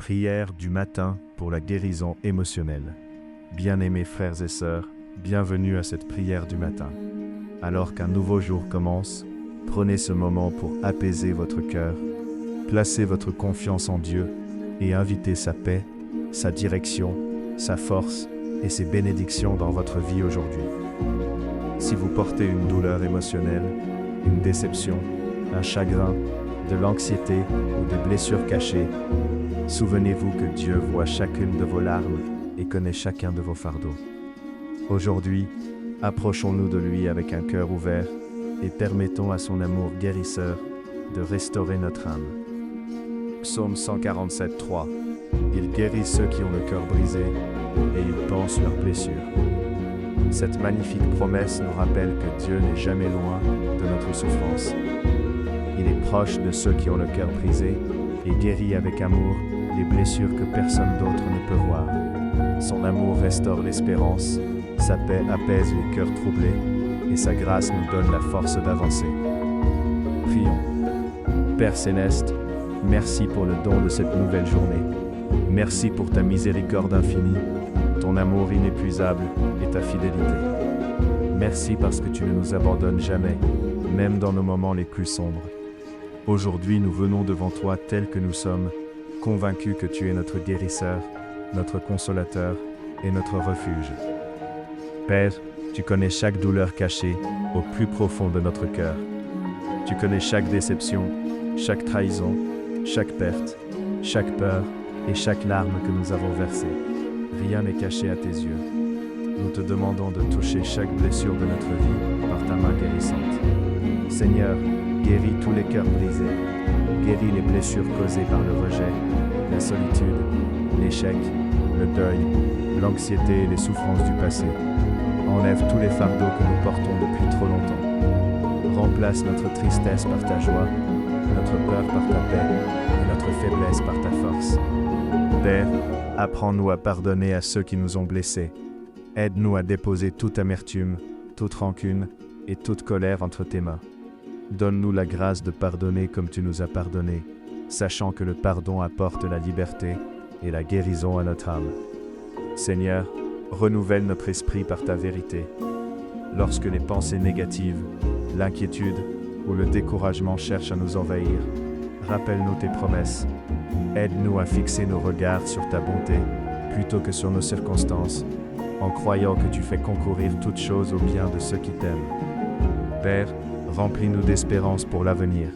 Prière du matin pour la guérison émotionnelle. Bien-aimés frères et sœurs, bienvenue à cette prière du matin. Alors qu'un nouveau jour commence, prenez ce moment pour apaiser votre cœur, placez votre confiance en Dieu et invitez sa paix, sa direction, sa force et ses bénédictions dans votre vie aujourd'hui. Si vous portez une douleur émotionnelle, une déception, un chagrin, de l'anxiété ou des blessures cachées, souvenez-vous que Dieu voit chacune de vos larmes et connaît chacun de vos fardeaux. Aujourd'hui, approchons-nous de lui avec un cœur ouvert et permettons à son amour guérisseur de restaurer notre âme. Psaume 147:3. Il guérit ceux qui ont le cœur brisé et il panse leurs blessures. Cette magnifique promesse nous rappelle que Dieu n'est jamais loin de notre souffrance. Il est proche de ceux qui ont le cœur brisé et guérit avec amour les blessures que personne d'autre ne peut voir. Son amour restaure l'espérance, sa paix apaise les cœurs troublés et sa grâce nous donne la force d'avancer. Prions. Père Céleste, merci pour le don de cette nouvelle journée. Merci pour ta miséricorde infinie, ton amour inépuisable et ta fidélité. Merci parce que tu ne nous abandonnes jamais, même dans nos moments les plus sombres. Aujourd'hui, nous venons devant toi tels que nous sommes, convaincus que tu es notre guérisseur, notre consolateur et notre refuge. Père, tu connais chaque douleur cachée au plus profond de notre cœur. Tu connais chaque déception, chaque trahison, chaque perte, chaque peur et chaque larme que nous avons versée. Rien n'est caché à tes yeux. Nous te demandons de toucher chaque blessure de notre vie par ta main guérissante. Seigneur, guéris tous les cœurs brisés. Guéris les blessures causées par le rejet, la solitude, l'échec, le deuil, l'anxiété et les souffrances du passé. Enlève tous les fardeaux que nous portons depuis trop longtemps. Remplace notre tristesse par ta joie, notre peur par ta paix et notre faiblesse par ta force. Père, apprends-nous à pardonner à ceux qui nous ont blessés. Aide-nous à déposer toute amertume, toute rancune et toute colère entre tes mains. Donne-nous la grâce de pardonner comme tu nous as pardonné, sachant que le pardon apporte la liberté et la guérison à notre âme. Seigneur, renouvelle notre esprit par ta vérité. Lorsque les pensées négatives, l'inquiétude ou le découragement cherchent à nous envahir, rappelle-nous tes promesses. Aide-nous à fixer nos regards sur ta bonté plutôt que sur nos circonstances, en croyant que tu fais concourir toutes choses au bien de ceux qui t'aiment. Père, remplis-nous d'espérance pour l'avenir.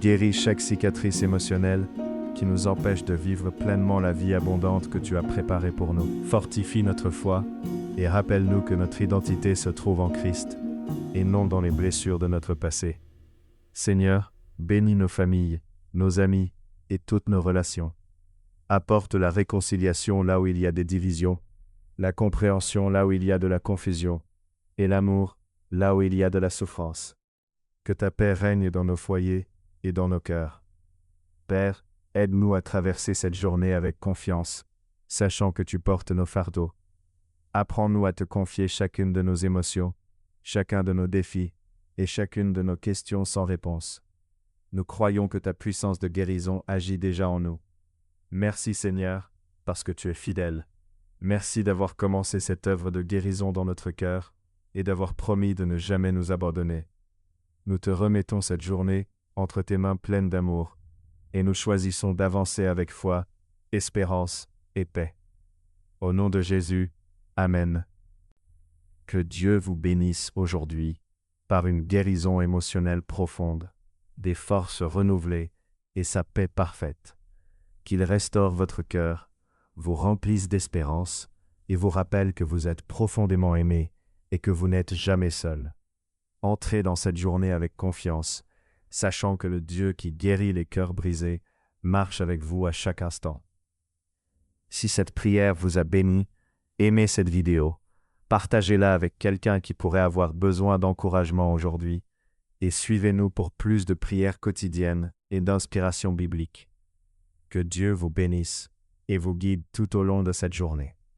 Guéris chaque cicatrice émotionnelle qui nous empêche de vivre pleinement la vie abondante que tu as préparée pour nous. Fortifie notre foi et rappelle-nous que notre identité se trouve en Christ et non dans les blessures de notre passé. Seigneur, bénis nos familles, nos amis et toutes nos relations. Apporte la réconciliation là où il y a des divisions, la compréhension là où il y a de la confusion et l'amour là où il y a de la souffrance. Que ta paix règne dans nos foyers et dans nos cœurs. Père, aide-nous à traverser cette journée avec confiance, sachant que tu portes nos fardeaux. Apprends-nous à te confier chacune de nos émotions, chacun de nos défis et chacune de nos questions sans réponse. Nous croyons que ta puissance de guérison agit déjà en nous. Merci Seigneur, parce que tu es fidèle. Merci d'avoir commencé cette œuvre de guérison dans notre cœur et d'avoir promis de ne jamais nous abandonner. Nous te remettons cette journée entre tes mains pleines d'amour et nous choisissons d'avancer avec foi, espérance et paix. Au nom de Jésus, Amen. Que Dieu vous bénisse aujourd'hui par une guérison émotionnelle profonde, des forces renouvelées et sa paix parfaite. Qu'il restaure votre cœur, vous remplisse d'espérance et vous rappelle que vous êtes profondément aimé et que vous n'êtes jamais seul. Entrez dans cette journée avec confiance, sachant que le Dieu qui guérit les cœurs brisés marche avec vous à chaque instant. Si cette prière vous a béni, aimez cette vidéo, partagez-la avec quelqu'un qui pourrait avoir besoin d'encouragement aujourd'hui et suivez-nous pour plus de prières quotidiennes et d'inspiration biblique. Que Dieu vous bénisse et vous guide tout au long de cette journée.